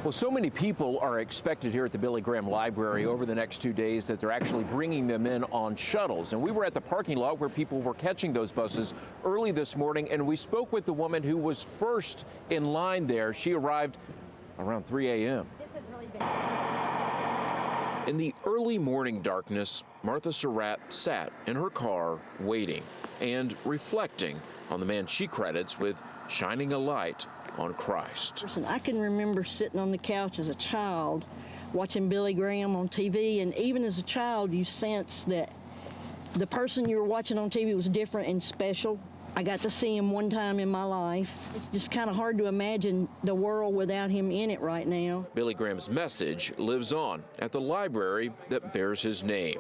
Well, so many people are expected here at the Billy Graham Library over the next 2 days that they're actually bringing them in on shuttles. And we were at the parking lot where people were catching those buses early this morning, and we spoke with the woman who was first in line there. She arrived around 3 a.m. In the early morning darkness, Martha Surratt sat in her car waiting and reflecting on the man she credits with shining a light on Christ. I can remember sitting on the couch as a child watching Billy Graham on TV, and even as a child you sense that the person you were watching on TV was different and special. I got to see him one time in my life. It's just kind of hard to imagine the world without him in it right now. Billy Graham's message lives on at the library that bears his name.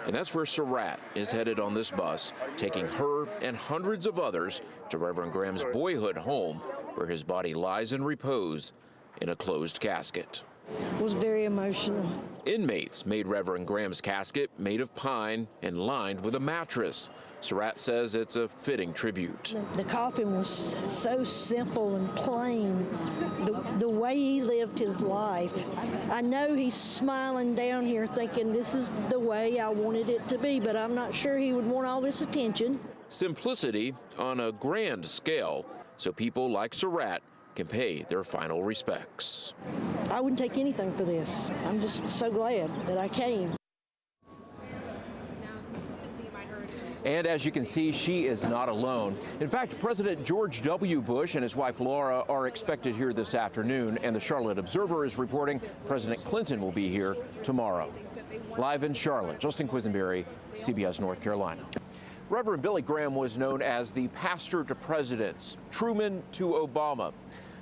And that's where Surratt is headed on this bus, taking her and hundreds of others to Reverend Graham's boyhood home, where his body lies in repose in a closed casket. It was very emotional. Inmates made Reverend Graham's casket made of pine and lined with a mattress. Surratt says it's a fitting tribute. The coffin was so simple and plain. The way he lived his life. I know he's smiling down here thinking this is the way I wanted it to be, but I'm not sure he would want all this attention. Simplicity on a grand scale, so people like Surratt can pay their final respects. I wouldn't take anything for this. I'm just so glad that I came. And as you can see, she is not alone. In fact, President George W. Bush and his wife Laura are expected here this afternoon, and the Charlotte Observer is reporting President Clinton will be here tomorrow. Live in Charlotte, Justin Quesinberry, CBS North Carolina. Reverend Billy Graham was known as the pastor to presidents, Truman to Obama.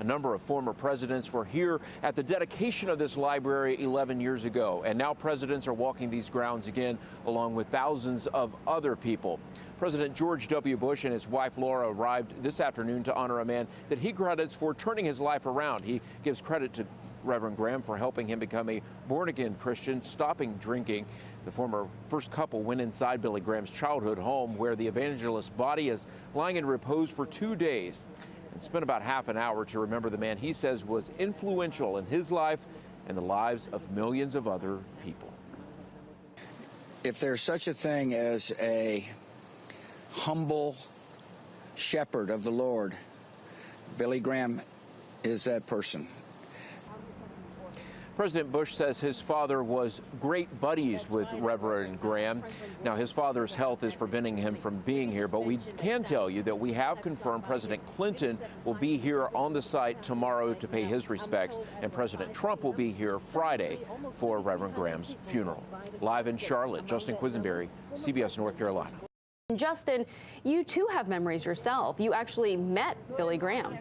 A number of former presidents were here at the dedication of this library 11 years ago, and now presidents are walking these grounds again, along with thousands of other people. President George W. Bush and his wife Laura arrived this afternoon to honor a man that he credits for turning his life around. He gives credit to Reverend Graham for helping him become a born-again Christian, stopping drinking. The former first couple went inside Billy Graham's childhood home, where the evangelist's body is lying in repose for 2 days, and spent about half an hour to remember the man he says was influential in his life and the lives of millions of other people. If there's such a thing as a humble shepherd of the Lord, Billy Graham is that person. President Bush says his father was great buddies with Reverend Graham. Now, his father's health is preventing him from being here, but we can tell you that we have confirmed President Clinton will be here on the site tomorrow to pay his respects, and President Trump will be here Friday for Reverend Graham's funeral. Live in Charlotte, Justin Quesinberry, CBS North Carolina. Justin, you too have memories yourself. You actually met Billy Graham.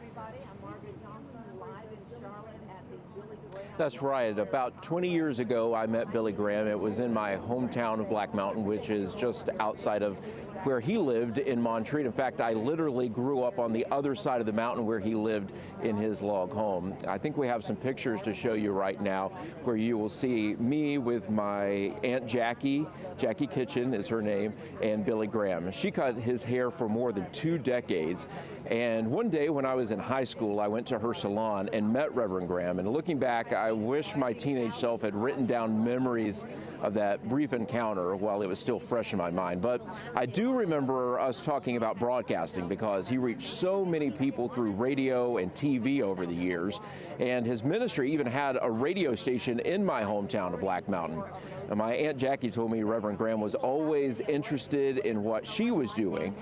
That's right. About 20 years ago, I met Billy Graham. It was in my hometown of Black Mountain, which is just outside of where he lived in Montreat. In fact, I literally grew up on the other side of the mountain where he lived in his log home. I think we have some pictures to show you right now where you will see me with my Aunt Jackie. Jackie Kitchen is her name, and Billy Graham. She cut his hair for more than 2 decades. And one day when I was in high school, I went to her salon and met Reverend Graham. And looking back, I wish my teenage self had written down memories of that brief encounter while it was still fresh in my mind. But I do remember us talking about broadcasting, because he reached so many people through radio and TV over the years. And his ministry even had a radio station in my hometown of Black Mountain. And my Aunt Jackie told me Reverend Graham was always interested in what she was doing.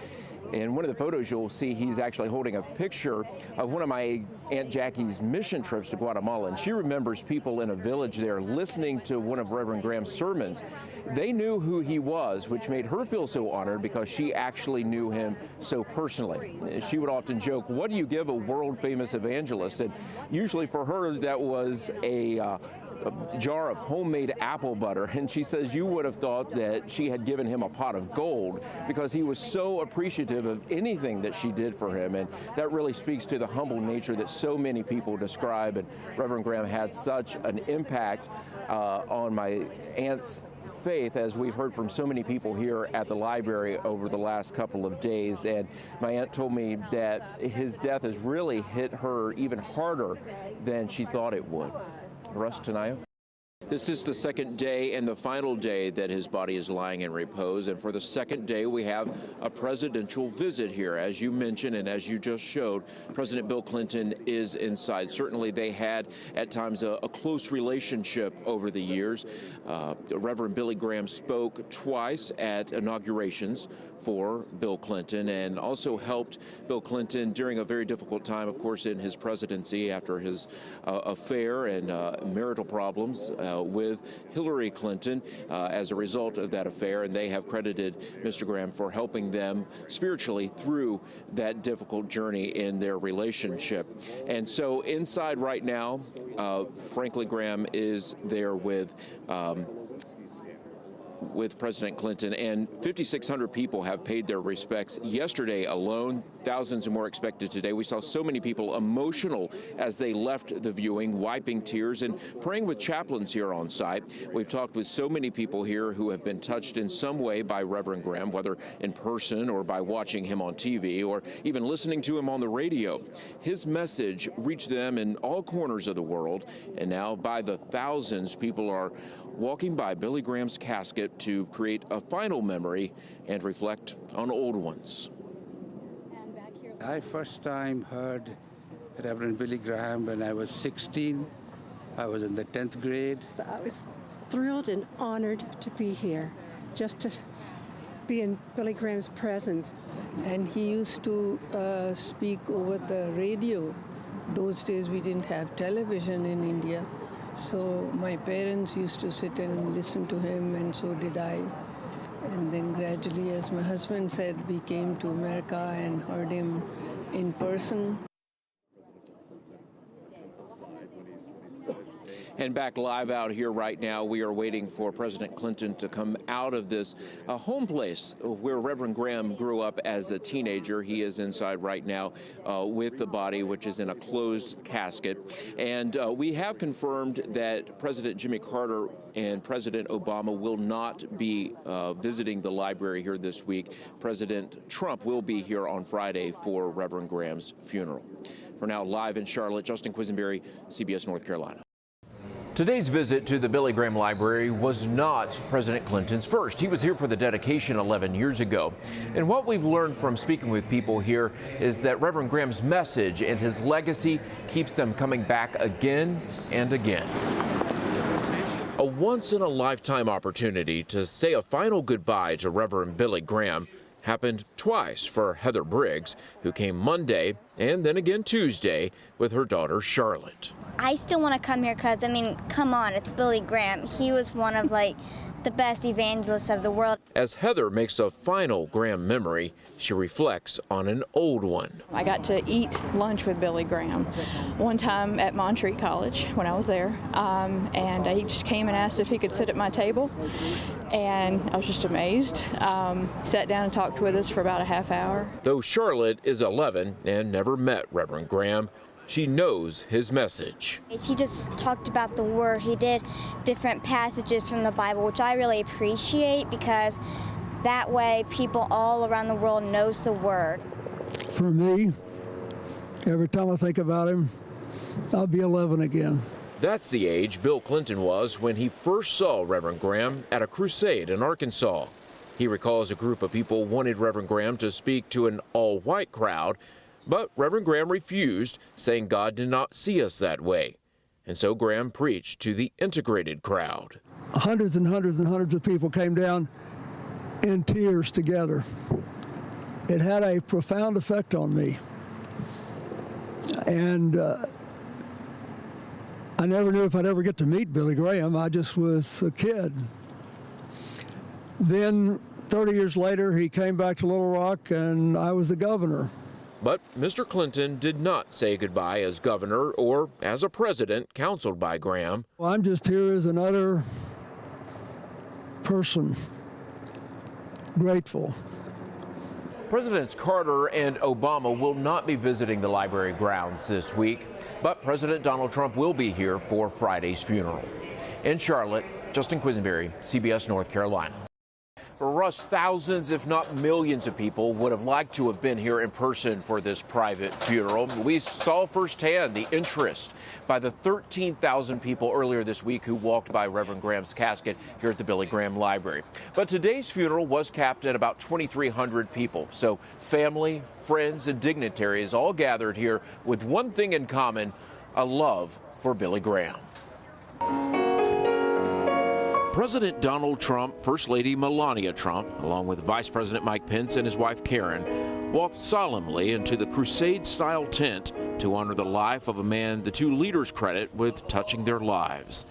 In one of the photos you'll see, he's actually holding a picture of one of my Aunt Jackie's mission trips to Guatemala, and she remembers people in a village there listening to one of Reverend Graham's sermons. They knew who he was, which made her feel so honored because she actually knew him so personally. She would often joke, "What do you give a world-famous evangelist?" And usually for her, that was a jar of homemade apple butter, and she says you would have thought that she had given him a pot of gold, because he was so appreciative of anything that she did for him. And that really speaks to the humble nature that so many people describe. And Reverend Graham had such an impact on my aunt's faith, as we've heard from so many people here at the library over the last couple of days. And my aunt told me that his death has really hit her even harder than she thought it would. Russ, Tanayo? This is the second day and the final day that his body is lying in repose. And for the second day, we have a presidential visit here. As you mentioned and as you just showed, President Bill Clinton is inside. Certainly, they had at times a close relationship over the years. Reverend Billy Graham spoke twice at inaugurations for Bill Clinton and also helped Bill Clinton during a very difficult time, of course, in his presidency after his affair and marital problems with Hillary Clinton as a result of that affair. And they have credited Mr. Graham for helping them spiritually through that difficult journey in their relationship. And so inside right now, Franklin Graham is there with President Clinton, and 5,600 people have paid their respects yesterday alone. Thousands more expected today. We saw so many people emotional as they left the viewing, wiping tears and praying with chaplains here on site. We've talked with so many people here who have been touched in some way by Reverend Graham, whether in person or by watching him on TV or even listening to him on the radio. His message reached them in all corners of the world, and now by the thousands, people are walking by Billy Graham's casket to create a final memory and reflect on old ones. I first time heard Reverend Billy Graham when I was 16. I was in the 10th grade. I was thrilled and honored to be here, just to be in Billy Graham's presence. And he used to speak over the radio. Those days we didn't have television in India. So my parents used to sit and listen to him, and so did I. And then gradually, as my husband said, we came to America and heard him in person. And back live out here right now, we are waiting for President Clinton to come out of this home place where Reverend Graham grew up as a teenager. He is inside right now with the body, which is in a closed casket. And we have confirmed that President Jimmy Carter and President Obama will not be visiting the library here this week. President Trump will be here on Friday for Reverend Graham's funeral. For now, live in Charlotte, Justin Quesinberry, CBS North Carolina. Today's visit to the Billy Graham Library was not President Clinton's first. He was here for the dedication 11 years ago. And what we've learned from speaking with people here is that Reverend Graham's message and his legacy keeps them coming back again and again. A once-in-a-lifetime opportunity to say a final goodbye to Reverend Billy Graham happened twice for Heather Briggs, who came Monday and then again Tuesday with her daughter Charlotte. I still want to come here because, I mean, come on, it's Billy Graham. He was one of, the best evangelists of the world. As Heather makes a final Graham memory, she reflects on an old one. I got to eat lunch with Billy Graham one time at Montreat College when I was there, and he just came and asked if he could sit at my table, and I was just amazed. Sat down and talked with us for about a half hour. Though Charlotte is 11 and never met Reverend Graham, she knows his message. He just talked about the Word. He did different passages from the Bible, which I really appreciate because that way people all around the world knows the Word. For me, every time I think about him, I'll be 11 again. That's the age Bill Clinton was when he first saw Reverend Graham at a crusade in Arkansas. He recalls a group of people wanted Reverend Graham to speak to an all-white crowd, but Reverend Graham refused, saying God did not see us that way. And so Graham preached to the integrated crowd. Hundreds and hundreds and hundreds of people came down in tears together. It had a profound effect on me. And I never knew if I'd ever get to meet Billy Graham. I just was a kid. Then 30 years later, he came back to Little Rock and I was the governor. But Mr. Clinton did not say goodbye as governor or as a president counseled by Graham. Well, I'm just here as another person, grateful. Presidents Carter and Obama will not be visiting the library grounds this week, but President Donald Trump will be here for Friday's funeral. In Charlotte, Justin Quesinberry, CBS North Carolina. Russ, thousands, if not millions of people would have liked to have been here in person for this private funeral. We saw firsthand the interest by the 13,000 people earlier this week who walked by Reverend Graham's casket here at the Billy Graham Library. But today's funeral was capped at about 2,300 people. So family, friends, and dignitaries all gathered here with one thing in common: a love for Billy Graham. President Donald Trump, First Lady Melania Trump, along with Vice President Mike Pence and his wife Karen, walked solemnly into the crusade-style tent to honor the life of a man the two leaders credit with touching their lives.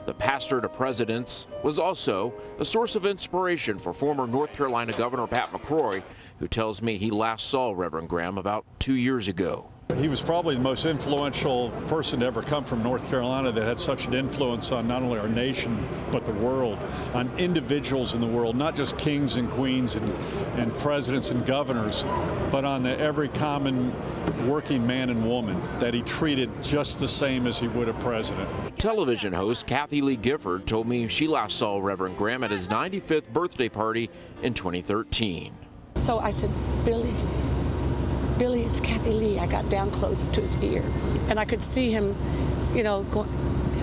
The pastor to presidents was also a source of inspiration for former North Carolina Governor Pat McCrory, who tells me he last saw Reverend Graham about 2 years ago. He was probably the most influential person to ever come from North Carolina that had such an influence on not only our nation, but the world, on individuals in the world, not just kings and queens and presidents and governors, but on every common working man and woman that he treated just the same as he would a president. Television host Kathy Lee Gifford told me she last saw Reverend Graham at his 95th birthday party in 2013. So I said, Billy, it's Kathy Lee. I got down close to his ear, and I could see him, going,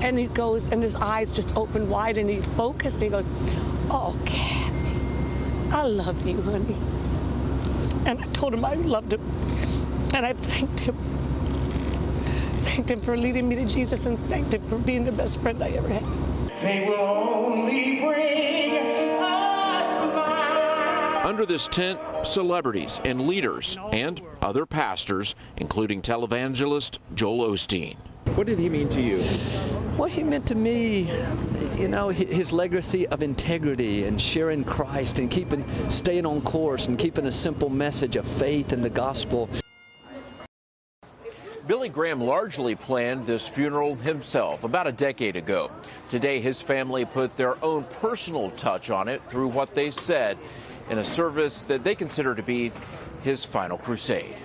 and he goes, and his eyes just opened wide, and he focused, and he goes, "Oh, Kathy, I love you, honey." And I told him I loved him, and I thanked him for leading me to Jesus, and thanked him for being the best friend I ever had. They will only bring us life. Under this tent, celebrities and leaders and other pastors, including televangelist Joel Osteen. What did he mean to you? What he meant to me, his legacy of integrity and sharing Christ and staying on course and keeping a simple message of faith in the gospel. Billy Graham largely planned this funeral himself about a decade ago. Today, his family put their own personal touch on it through what they said in a service that they consider to be his final crusade.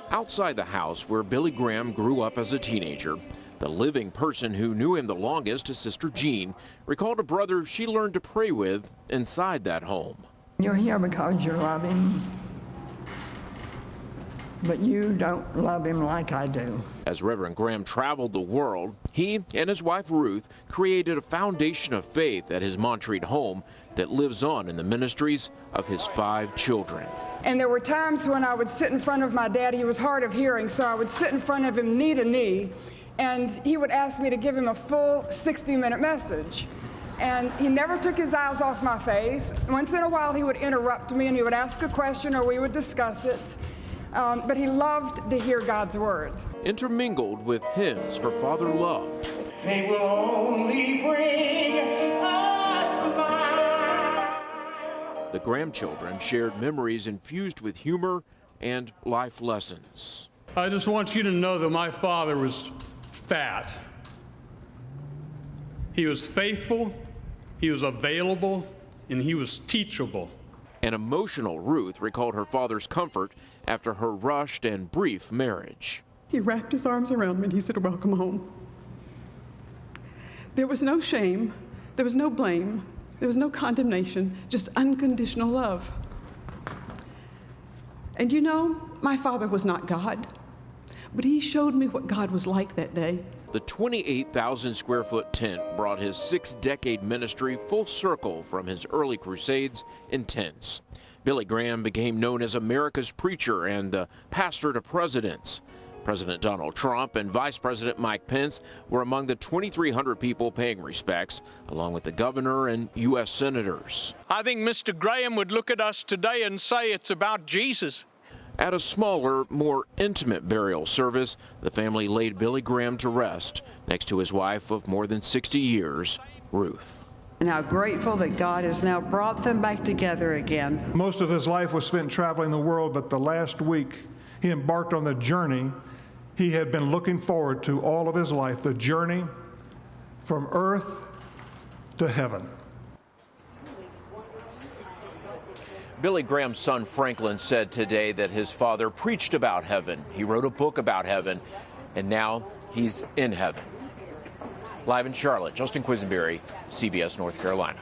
Outside the house where Billy Graham grew up as a teenager, the living person who knew him the longest, his sister Jean, recalled a brother she learned to pray with inside that home. You're here because you love him, but you don't love him like I do. As Reverend Graham traveled the world, he and his wife Ruth created a foundation of faith at his Montreat home that lives on in the ministries of his 5 children. And there were times when I would sit in front of my dad. He was hard of hearing, so I would sit in front of him knee to knee, and he would ask me to give him a full 60-minute message. And he never took his eyes off my face. Once in a while he would interrupt me and he would ask a question or we would discuss it. But he loved to hear God's word. Intermingled with hymns her father loved. They will only bring us life. The Graham children shared memories infused with humor and life lessons. I just want you to know that my father was fat. He was faithful, he was available, and he was teachable. An emotional Ruth recalled her father's comfort after her rushed and brief marriage. He wrapped his arms around me and he said, "Welcome home." There was no shame, there was no blame, there was no condemnation, just unconditional love. And my father was not God, but he showed me what God was like that day. The 28,000 square foot tent brought his 6-decade ministry full circle from his early crusades in tents. Billy Graham became known as America's preacher and the pastor to presidents. President Donald Trump and Vice President Mike Pence were among the 2,300 people paying respects, along with the governor and U.S. senators. I think Mr. Graham would look at us today and say it's about Jesus. At a smaller, more intimate burial service, the family laid Billy Graham to rest next to his wife of more than 60 years, Ruth. And how grateful that God has now brought them back together again. Most of his life was spent traveling the world, but the last week he embarked on the journey he had been looking forward to all of his life, the journey from earth to heaven. Billy Graham's son Franklin said today that his father preached about heaven. He wrote a book about heaven, and now he's in heaven. Live in Charlotte, Justin Quesinberry, CBS North Carolina.